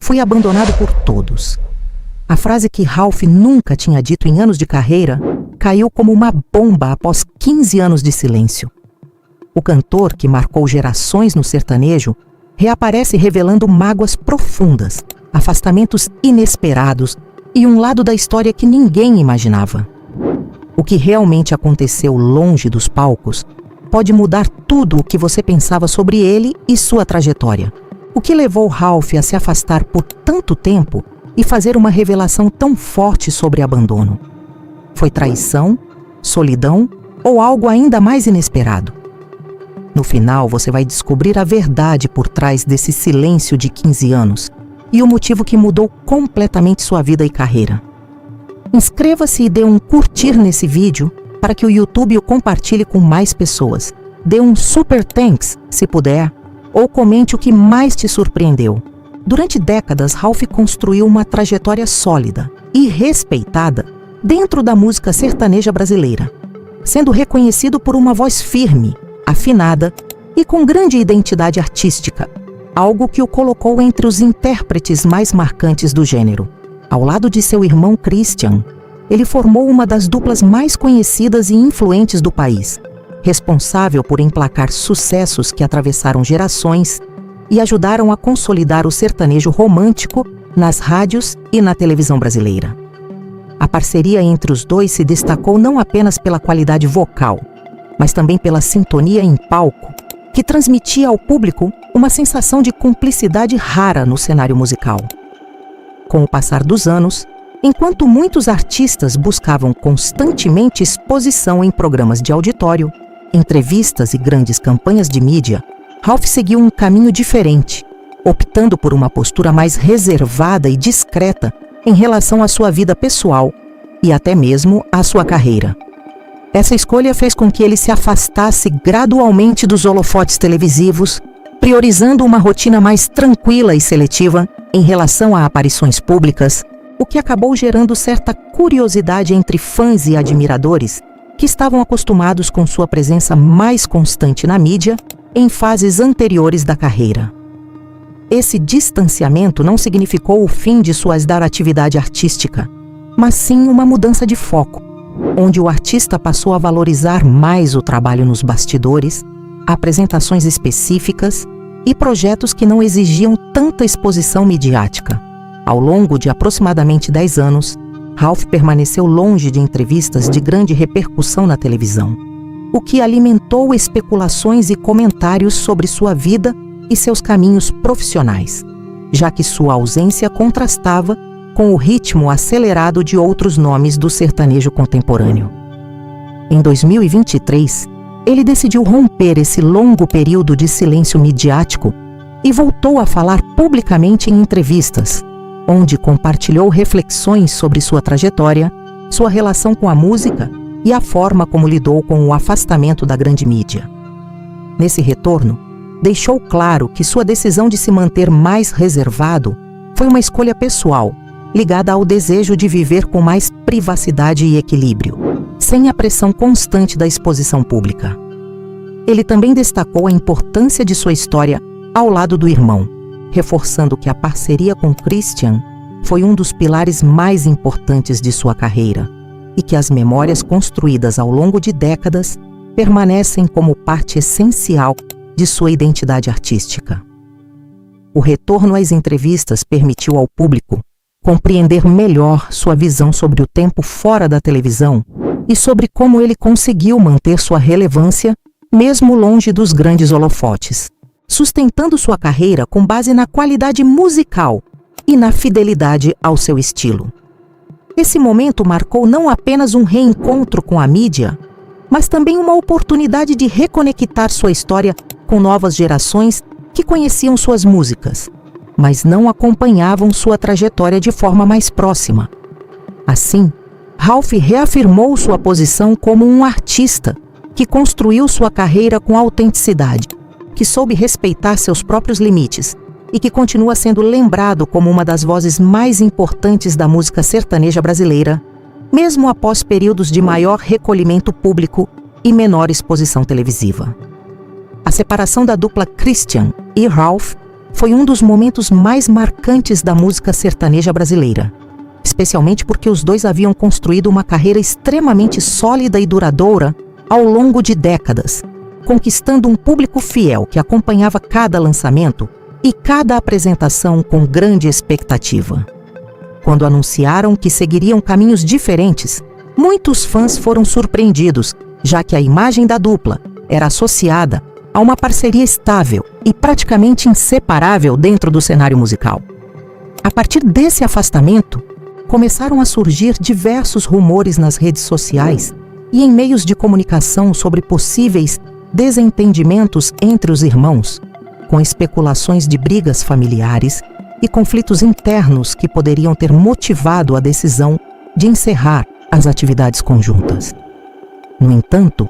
foi abandonado por todos. A frase que Ralph nunca tinha dito em anos de carreira caiu como uma bomba após 15 anos de silêncio. O cantor, que marcou gerações no sertanejo, reaparece revelando mágoas profundas, afastamentos inesperados e um lado da história que ninguém imaginava. O que realmente aconteceu longe dos palcos pode mudar tudo o que você pensava sobre ele e sua trajetória. O que levou Ralph a se afastar por tanto tempo e fazer uma revelação tão forte sobre abandono? Foi traição, solidão ou algo ainda mais inesperado? No final, você vai descobrir a verdade por trás desse silêncio de 15 anos e o motivo que mudou completamente sua vida e carreira. Inscreva-se e dê um curtir nesse vídeo para que o YouTube o compartilhe com mais pessoas. Dê um super thanks, se puder, ou comente o que mais te surpreendeu. Durante décadas, Ralph construiu uma trajetória sólida e respeitada dentro da música sertaneja brasileira, sendo reconhecido por uma voz firme, afinada e com grande identidade artística, algo que o colocou entre os intérpretes mais marcantes do gênero. Ao lado de seu irmão Christian, ele formou uma das duplas mais conhecidas e influentes do país, responsável por emplacar sucessos que atravessaram gerações e ajudaram a consolidar o sertanejo romântico nas rádios e na televisão brasileira. A parceria entre os dois se destacou não apenas pela qualidade vocal, mas também pela sintonia em palco, que transmitia ao público uma sensação de cumplicidade rara no cenário musical. Com o passar dos anos, enquanto muitos artistas buscavam constantemente exposição em programas de auditório, entrevistas e grandes campanhas de mídia, Ralph seguiu um caminho diferente, optando por uma postura mais reservada e discreta em relação à sua vida pessoal e até mesmo à sua carreira. Essa escolha fez com que ele se afastasse gradualmente dos holofotes televisivos, priorizando uma rotina mais tranquila e seletiva em relação a aparições públicas, o que acabou gerando certa curiosidade entre fãs e admiradores que estavam acostumados com sua presença mais constante na mídia em fases anteriores da carreira. Esse distanciamento não significou o fim de sua atividade artística, mas sim uma mudança de foco, onde o artista passou a valorizar mais o trabalho nos bastidores, apresentações específicas e projetos que não exigiam tanta exposição midiática. Ao longo de aproximadamente 10 anos, Ralph permaneceu longe de entrevistas de grande repercussão na televisão, o que alimentou especulações e comentários sobre sua vida e seus caminhos profissionais, já que sua ausência contrastava com o ritmo acelerado de outros nomes do sertanejo contemporâneo. Em 2023, ele decidiu romper esse longo período de silêncio midiático e voltou a falar publicamente em entrevistas, onde compartilhou reflexões sobre sua trajetória, sua relação com a música e a forma como lidou com o afastamento da grande mídia. Nesse retorno, deixou claro que sua decisão de se manter mais reservado foi uma escolha pessoal, ligada ao desejo de viver com mais privacidade e equilíbrio, sem a pressão constante da exposição pública. Ele também destacou a importância de sua história ao lado do irmão, reforçando que a parceria com Christian foi um dos pilares mais importantes de sua carreira e que as memórias construídas ao longo de décadas permanecem como parte essencial de sua identidade artística. O retorno às entrevistas permitiu ao público compreender melhor sua visão sobre o tempo fora da televisão e sobre como ele conseguiu manter sua relevância mesmo longe dos grandes holofotes, sustentando sua carreira com base na qualidade musical e na fidelidade ao seu estilo. Esse momento marcou não apenas um reencontro com a mídia, mas também uma oportunidade de reconectar sua história com novas gerações que conheciam suas músicas, mas não acompanhavam sua trajetória de forma mais próxima. Assim, Ralph reafirmou sua posição como um artista que construiu sua carreira com autenticidade, que soube respeitar seus próprios limites e que continua sendo lembrado como uma das vozes mais importantes da música sertaneja brasileira, mesmo após períodos de maior recolhimento público e menor exposição televisiva. A separação da dupla Christian e Ralph foi um dos momentos mais marcantes da música sertaneja brasileira, especialmente porque os dois haviam construído uma carreira extremamente sólida e duradoura ao longo de décadas, conquistando um público fiel que acompanhava cada lançamento e cada apresentação com grande expectativa. Quando anunciaram que seguiriam caminhos diferentes, muitos fãs foram surpreendidos, já que a imagem da dupla era associada a uma parceria estável e praticamente inseparável dentro do cenário musical. A partir desse afastamento, começaram a surgir diversos rumores nas redes sociais e em meios de comunicação sobre possíveis desentendimentos entre os irmãos, com especulações de brigas familiares e conflitos internos que poderiam ter motivado a decisão de encerrar as atividades conjuntas. No entanto,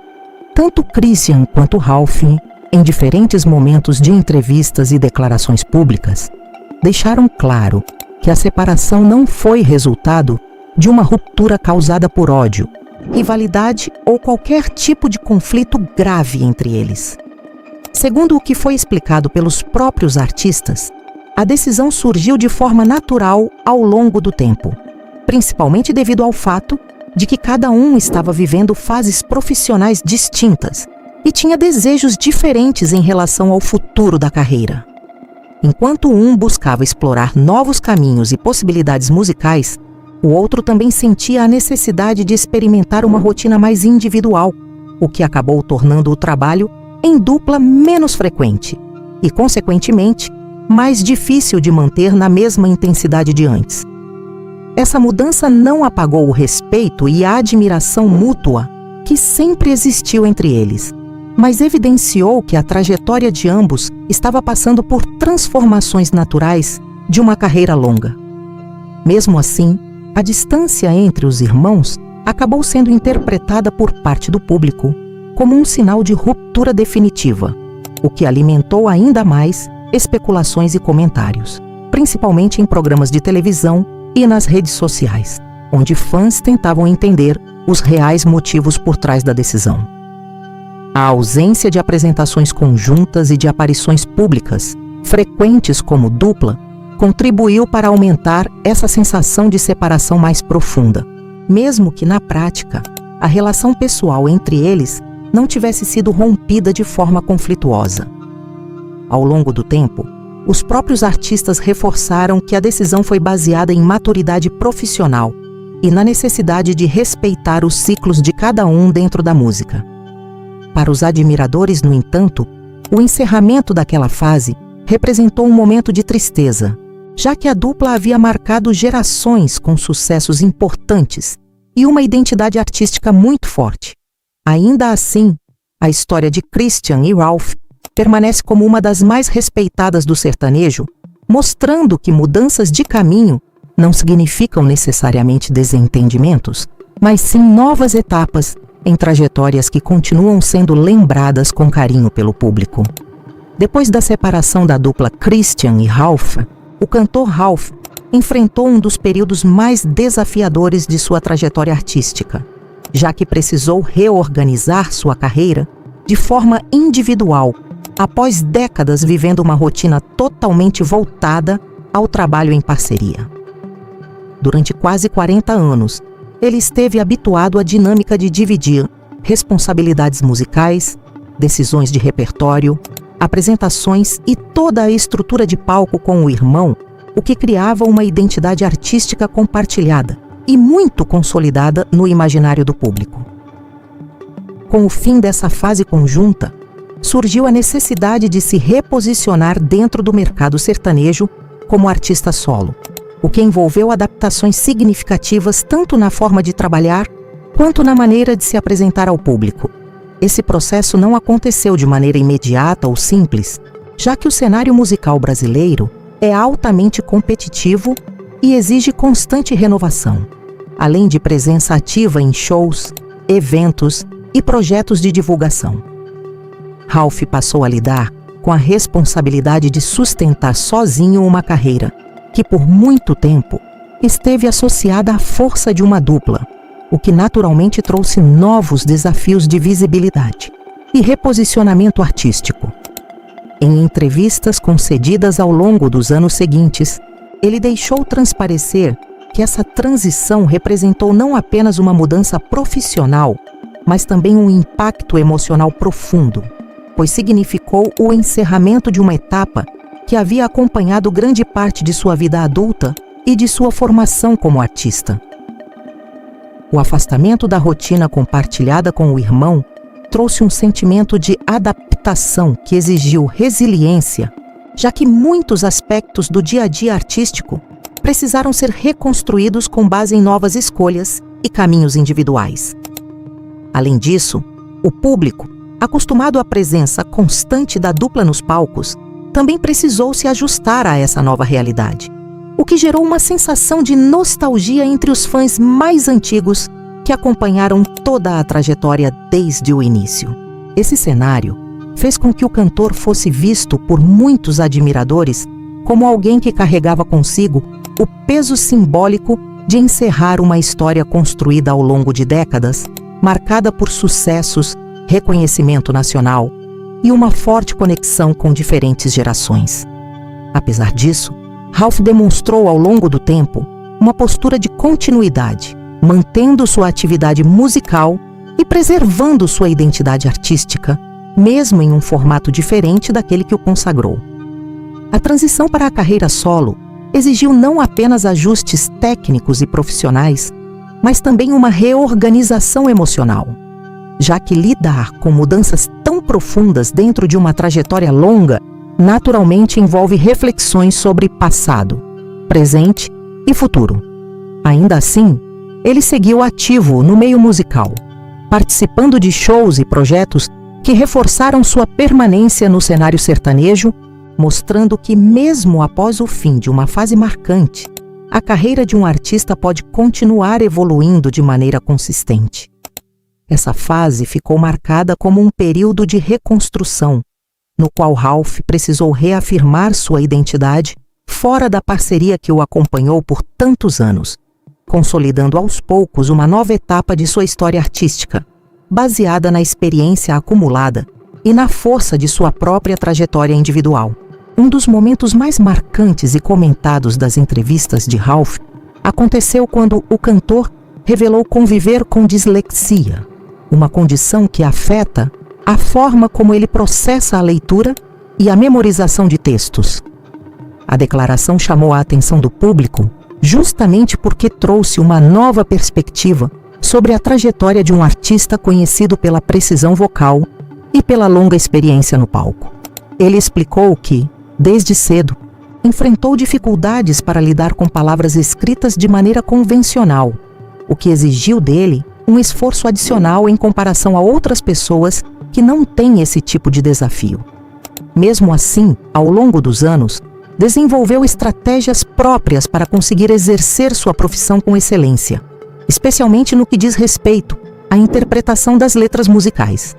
tanto Christian quanto Ralph, em diferentes momentos de entrevistas e declarações públicas, deixaram claro que a separação não foi resultado de uma ruptura causada por ódio, rivalidade ou qualquer tipo de conflito grave entre eles. Segundo o que foi explicado pelos próprios artistas, a decisão surgiu de forma natural ao longo do tempo, principalmente devido ao fato de que cada um estava vivendo fases profissionais distintas e tinha desejos diferentes em relação ao futuro da carreira. Enquanto um buscava explorar novos caminhos e possibilidades musicais, o outro também sentia a necessidade de experimentar uma rotina mais individual, o que acabou tornando o trabalho em dupla menos frequente e, consequentemente, mais difícil de manter na mesma intensidade de antes. Essa mudança não apagou o respeito e a admiração mútua que sempre existiu entre eles, mas evidenciou que a trajetória de ambos estava passando por transformações naturais de uma carreira longa. Mesmo assim, a distância entre os irmãos acabou sendo interpretada por parte do público como um sinal de ruptura definitiva, o que alimentou ainda mais especulações e comentários, principalmente em programas de televisão e nas redes sociais, onde fãs tentavam entender os reais motivos por trás da decisão. A ausência de apresentações conjuntas e de aparições públicas, frequentes como dupla, contribuiu para aumentar essa sensação de separação mais profunda, mesmo que na prática, a relação pessoal entre eles não tivesse sido rompida de forma conflituosa. Ao longo do tempo, os próprios artistas reforçaram que a decisão foi baseada em maturidade profissional e na necessidade de respeitar os ciclos de cada um dentro da música. Para os admiradores, no entanto, o encerramento daquela fase representou um momento de tristeza, já que a dupla havia marcado gerações com sucessos importantes e uma identidade artística muito forte. Ainda assim, a história de Christian e Ralph permanece como uma das mais respeitadas do sertanejo, mostrando que mudanças de caminho não significam necessariamente desentendimentos, mas sim novas etapas em trajetórias que continuam sendo lembradas com carinho pelo público. Depois da separação da dupla Christian e Ralph, o cantor Ralph enfrentou um dos períodos mais desafiadores de sua trajetória artística, já que precisou reorganizar sua carreira de forma individual, após décadas vivendo uma rotina totalmente voltada ao trabalho em parceria. Durante quase 40 anos, ele esteve habituado à dinâmica de dividir responsabilidades musicais, decisões de repertório, apresentações e toda a estrutura de palco com o irmão, o que criava uma identidade artística compartilhada e muito consolidada no imaginário do público. Com o fim dessa fase conjunta, surgiu a necessidade de se reposicionar dentro do mercado sertanejo como artista solo, o que envolveu adaptações significativas tanto na forma de trabalhar quanto na maneira de se apresentar ao público. Esse processo não aconteceu de maneira imediata ou simples, já que o cenário musical brasileiro é altamente competitivo e exige constante renovação, além de presença ativa em shows, eventos e projetos de divulgação. Ralph passou a lidar com a responsabilidade de sustentar sozinho uma carreira que, por muito tempo, esteve associada à força de uma dupla, o que naturalmente trouxe novos desafios de visibilidade e reposicionamento artístico. Em entrevistas concedidas ao longo dos anos seguintes, ele deixou transparecer que essa transição representou não apenas uma mudança profissional, mas também um impacto emocional profundo, pois significou o encerramento de uma etapa que havia acompanhado grande parte de sua vida adulta e de sua formação como artista. O afastamento da rotina compartilhada com o irmão trouxe um sentimento de adaptação que exigiu resiliência, já que muitos aspectos do dia a dia artístico precisaram ser reconstruídos com base em novas escolhas e caminhos individuais. Além disso, o público, acostumado à presença constante da dupla nos palcos, também precisou se ajustar a essa nova realidade, o que gerou uma sensação de nostalgia entre os fãs mais antigos que acompanharam toda a trajetória desde o início. Esse cenário fez com que o cantor fosse visto por muitos admiradores como alguém que carregava consigo o peso simbólico de encerrar uma história construída ao longo de décadas, marcada por sucessos, reconhecimento nacional e uma forte conexão com diferentes gerações. Apesar disso, Ralph demonstrou ao longo do tempo uma postura de continuidade, mantendo sua atividade musical e preservando sua identidade artística, mesmo em um formato diferente daquele que o consagrou. A transição para a carreira solo exigiu não apenas ajustes técnicos e profissionais, mas também uma reorganização emocional, já que lidar com mudanças tão profundas dentro de uma trajetória longa naturalmente envolve reflexões sobre passado, presente e futuro. Ainda assim, ele seguiu ativo no meio musical, participando de shows e projetos que reforçaram sua permanência no cenário sertanejo, mostrando que mesmo após o fim de uma fase marcante, a carreira de um artista pode continuar evoluindo de maneira consistente. Essa fase ficou marcada como um período de reconstrução, no qual Ralph precisou reafirmar sua identidade fora da parceria que o acompanhou por tantos anos, consolidando aos poucos uma nova etapa de sua história artística, baseada na experiência acumulada e na força de sua própria trajetória individual. Um dos momentos mais marcantes e comentados das entrevistas de Ralph aconteceu quando o cantor revelou conviver com dislexia, uma condição que afeta a forma como ele processa a leitura e a memorização de textos. A declaração chamou a atenção do público justamente porque trouxe uma nova perspectiva sobre a trajetória de um artista conhecido pela precisão vocal e pela longa experiência no palco. Ele explicou que, desde cedo, enfrentou dificuldades para lidar com palavras escritas de maneira convencional, o que exigiu dele um esforço adicional em comparação a outras pessoas que não têm esse tipo de desafio. Mesmo assim, ao longo dos anos, desenvolveu estratégias próprias para conseguir exercer sua profissão com excelência, especialmente no que diz respeito à interpretação das letras musicais.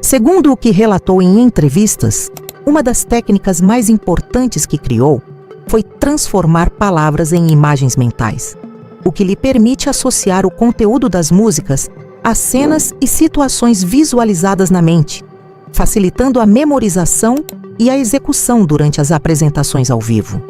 Segundo o que relatou em entrevistas, uma das técnicas mais importantes que criou foi transformar palavras em imagens mentais, o que lhe permite associar o conteúdo das músicas a cenas e situações visualizadas na mente, facilitando a memorização e a execução durante as apresentações ao vivo.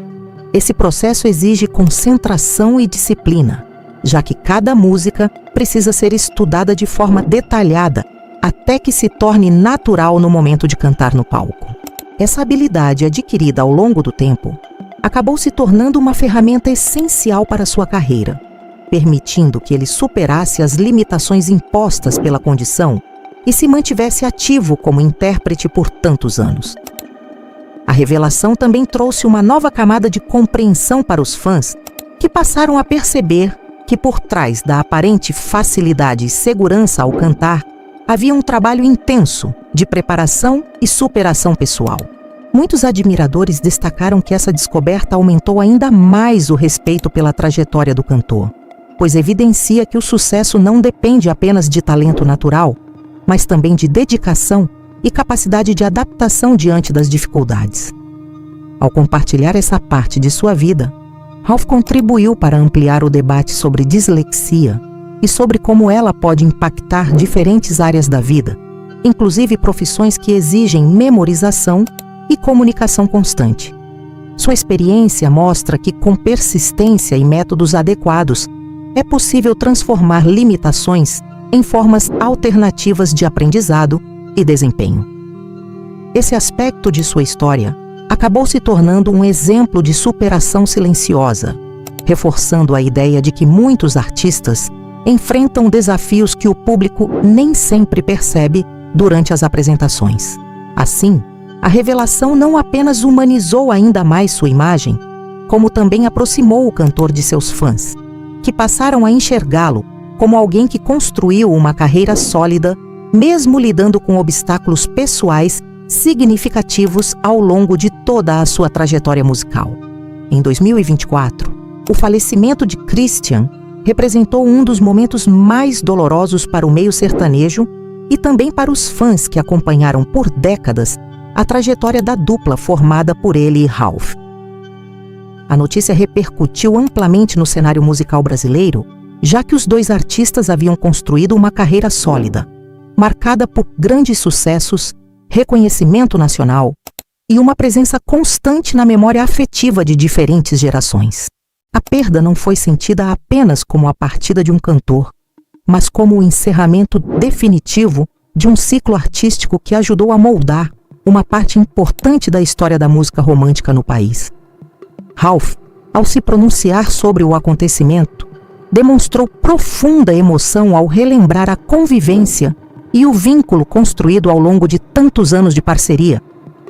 Esse processo exige concentração e disciplina, já que cada música precisa ser estudada de forma detalhada até que se torne natural no momento de cantar no palco. Essa habilidade adquirida ao longo do tempo acabou se tornando uma ferramenta essencial para sua carreira, permitindo que ele superasse as limitações impostas pela condição e se mantivesse ativo como intérprete por tantos anos. A revelação também trouxe uma nova camada de compreensão para os fãs, que passaram a perceber que por trás da aparente facilidade e segurança ao cantar, havia um trabalho intenso de preparação e superação pessoal. Muitos admiradores destacaram que essa descoberta aumentou ainda mais o respeito pela trajetória do cantor, pois evidencia que o sucesso não depende apenas de talento natural, mas também de dedicação e capacidade de adaptação diante das dificuldades. Ao compartilhar essa parte de sua vida, Ralph contribuiu para ampliar o debate sobre dislexia e sobre como ela pode impactar diferentes áreas da vida, inclusive profissões que exigem memorização e comunicação constante. Sua experiência mostra que, com persistência e métodos adequados, é possível transformar limitações em formas alternativas de aprendizado e desempenho. Esse aspecto de sua história acabou se tornando um exemplo de superação silenciosa, reforçando a ideia de que muitos artistas enfrentam desafios que o público nem sempre percebe durante as apresentações. Assim, a revelação não apenas humanizou ainda mais sua imagem, como também aproximou o cantor de seus fãs, que passaram a enxergá-lo como alguém que construiu uma carreira sólida, mesmo lidando com obstáculos pessoais significativos ao longo de toda a sua trajetória musical. Em 2024, o falecimento de Christian representou um dos momentos mais dolorosos para o meio sertanejo e também para os fãs que acompanharam por décadas a trajetória da dupla formada por ele e Ralph. A notícia repercutiu amplamente no cenário musical brasileiro, já que os dois artistas haviam construído uma carreira sólida, marcada por grandes sucessos, reconhecimento nacional e uma presença constante na memória afetiva de diferentes gerações. A perda não foi sentida apenas como a partida de um cantor, mas como o encerramento definitivo de um ciclo artístico que ajudou a moldar uma parte importante da história da música romântica no país. Ralph, ao se pronunciar sobre o acontecimento, demonstrou profunda emoção ao relembrar a convivência e o vínculo construído ao longo de tantos anos de parceria,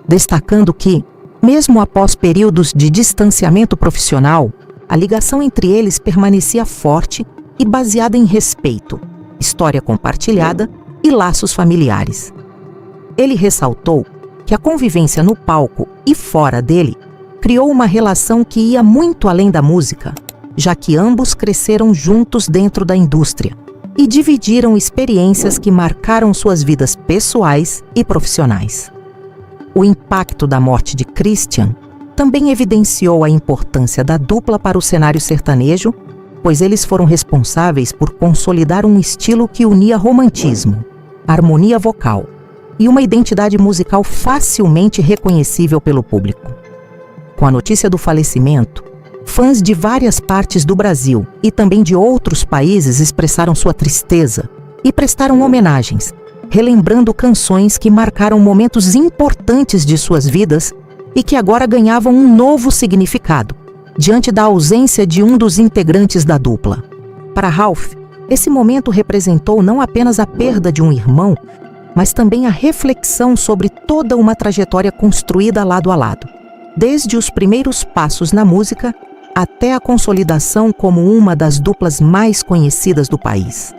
destacando que, mesmo após períodos de distanciamento profissional, a ligação entre eles permanecia forte e baseada em respeito, história compartilhada e laços familiares. Ele ressaltou que a convivência no palco e fora dele criou uma relação que ia muito além da música, já que ambos cresceram juntos dentro da indústria e dividiram experiências que marcaram suas vidas pessoais e profissionais. O impacto da morte de Christian também evidenciou a importância da dupla para o cenário sertanejo, pois eles foram responsáveis por consolidar um estilo que unia romantismo, harmonia vocal e uma identidade musical facilmente reconhecível pelo público. Com a notícia do falecimento, fãs de várias partes do Brasil e também de outros países expressaram sua tristeza e prestaram homenagens, relembrando canções que marcaram momentos importantes de suas vidas e que agora ganhavam um novo significado, diante da ausência de um dos integrantes da dupla. Para Ralph, esse momento representou não apenas a perda de um irmão, mas também a reflexão sobre toda uma trajetória construída lado a lado, desde os primeiros passos na música até a consolidação como uma das duplas mais conhecidas do país.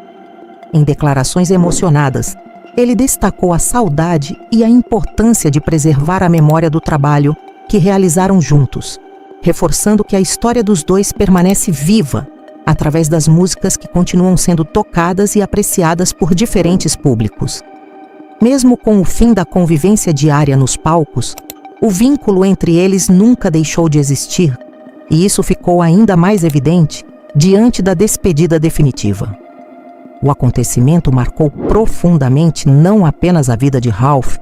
Em declarações emocionadas, ele destacou a saudade e a importância de preservar a memória do trabalho que realizaram juntos, reforçando que a história dos dois permanece viva através das músicas que continuam sendo tocadas e apreciadas por diferentes públicos. Mesmo com o fim da convivência diária nos palcos, o vínculo entre eles nunca deixou de existir, e isso ficou ainda mais evidente diante da despedida definitiva. O acontecimento marcou profundamente não apenas a vida de Ralph,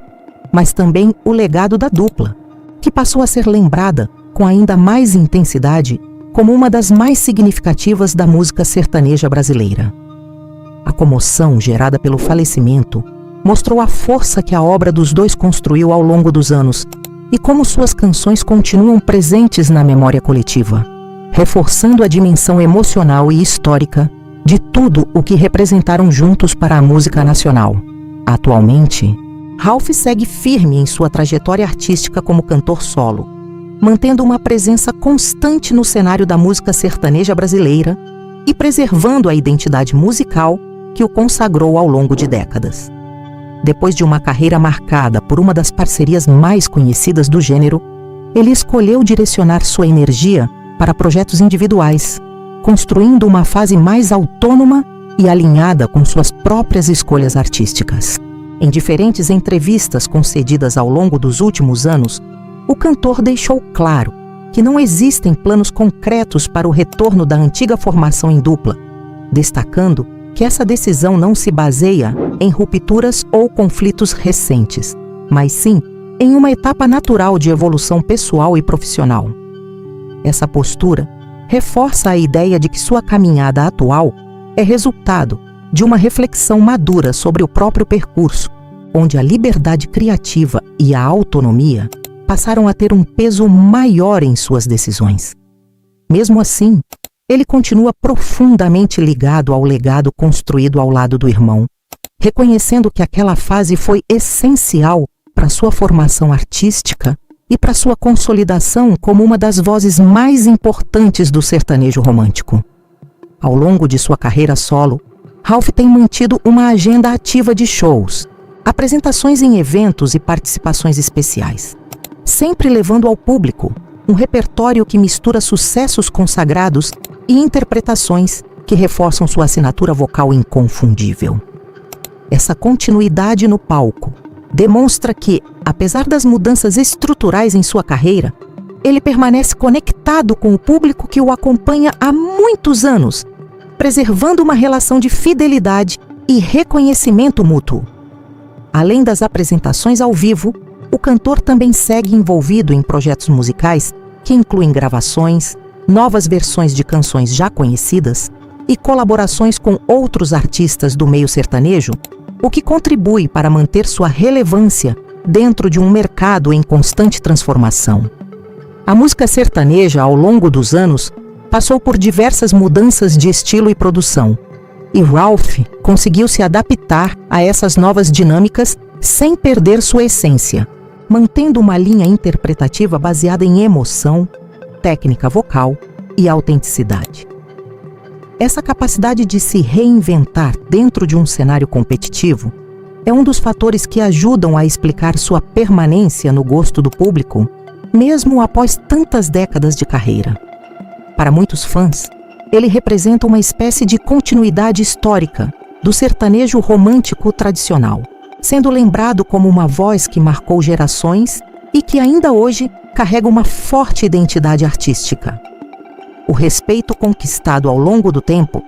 mas também o legado da dupla, que passou a ser lembrada com ainda mais intensidade como uma das mais significativas da música sertaneja brasileira. A comoção gerada pelo falecimento mostrou a força que a obra dos dois construiu ao longo dos anos e como suas canções continuam presentes na memória coletiva, reforçando a dimensão emocional e histórica de tudo o que representaram juntos para a música nacional. Atualmente, Ralph segue firme em sua trajetória artística como cantor solo, mantendo uma presença constante no cenário da música sertaneja brasileira e preservando a identidade musical que o consagrou ao longo de décadas. Depois de uma carreira marcada por uma das parcerias mais conhecidas do gênero, ele escolheu direcionar sua energia para projetos individuais, construindo uma fase mais autônoma e alinhada com suas próprias escolhas artísticas. Em diferentes entrevistas concedidas ao longo dos últimos anos, o cantor deixou claro que não existem planos concretos para o retorno da antiga formação em dupla, destacando que essa decisão não se baseia em rupturas ou conflitos recentes, mas sim em uma etapa natural de evolução pessoal e profissional. Essa postura reforça a ideia de que sua caminhada atual é resultado de uma reflexão madura sobre o próprio percurso, onde a liberdade criativa e a autonomia passaram a ter um peso maior em suas decisões. Mesmo assim, ele continua profundamente ligado ao legado construído ao lado do irmão, reconhecendo que aquela fase foi essencial para sua formação artística e para sua consolidação como uma das vozes mais importantes do sertanejo romântico. Ao longo de sua carreira solo, Ralph tem mantido uma agenda ativa de shows, apresentações em eventos e participações especiais, sempre levando ao público um repertório que mistura sucessos consagrados e interpretações que reforçam sua assinatura vocal inconfundível. Essa continuidade no palco demonstra que, apesar das mudanças estruturais em sua carreira, ele permanece conectado com o público que o acompanha há muitos anos, preservando uma relação de fidelidade e reconhecimento mútuo. Além das apresentações ao vivo, o cantor também segue envolvido em projetos musicais que incluem gravações, novas versões de canções já conhecidas e colaborações com outros artistas do meio sertanejo, o que contribui para manter sua relevância dentro de um mercado em constante transformação. A música sertaneja, ao longo dos anos, passou por diversas mudanças de estilo e produção, e Ralph conseguiu se adaptar a essas novas dinâmicas sem perder sua essência, mantendo uma linha interpretativa baseada em emoção, técnica vocal e autenticidade. Essa capacidade de se reinventar dentro de um cenário competitivo é um dos fatores que ajudam a explicar sua permanência no gosto do público, mesmo após tantas décadas de carreira. Para muitos fãs, ele representa uma espécie de continuidade histórica do sertanejo romântico tradicional, sendo lembrado como uma voz que marcou gerações e que ainda hoje carrega uma forte identidade artística. O respeito conquistado ao longo do tempo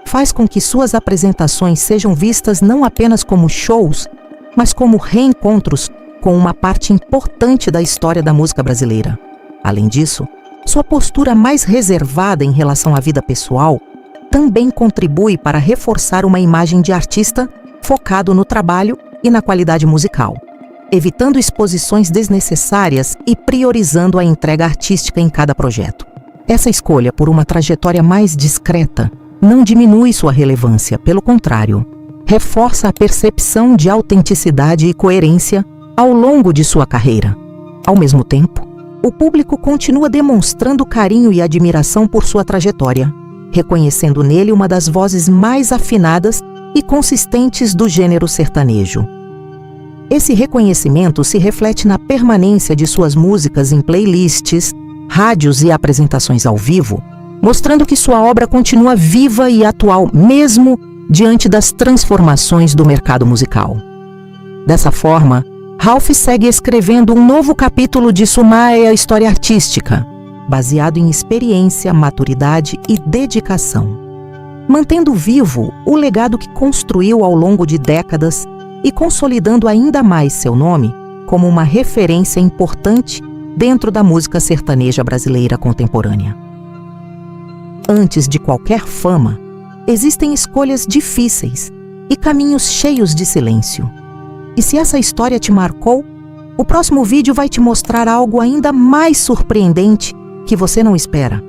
faz com que suas apresentações sejam vistas não apenas como shows, mas como reencontros com uma parte importante da história da música brasileira. Além disso, sua postura mais reservada em relação à vida pessoal também contribui para reforçar uma imagem de artista focado no trabalho e na qualidade musical, evitando exposições desnecessárias e priorizando a entrega artística em cada projeto. Essa escolha por uma trajetória mais discreta não diminui sua relevância, pelo contrário, reforça a percepção de autenticidade e coerência ao longo de sua carreira. Ao mesmo tempo, o público continua demonstrando carinho e admiração por sua trajetória, reconhecendo nele uma das vozes mais afinadas e consistentes do gênero sertanejo. Esse reconhecimento se reflete na permanência de suas músicas em playlists, rádios e apresentações ao vivo, mostrando que sua obra continua viva e atual mesmo diante das transformações do mercado musical. Dessa forma, Ralph segue escrevendo um novo capítulo de sua história artística, baseado em experiência, maturidade e dedicação, mantendo vivo o legado que construiu ao longo de décadas e consolidando ainda mais seu nome como uma referência importante dentro da música sertaneja brasileira contemporânea. Antes de qualquer fama, existem escolhas difíceis e caminhos cheios de silêncio. E se essa história te marcou, o próximo vídeo vai te mostrar algo ainda mais surpreendente que você não espera.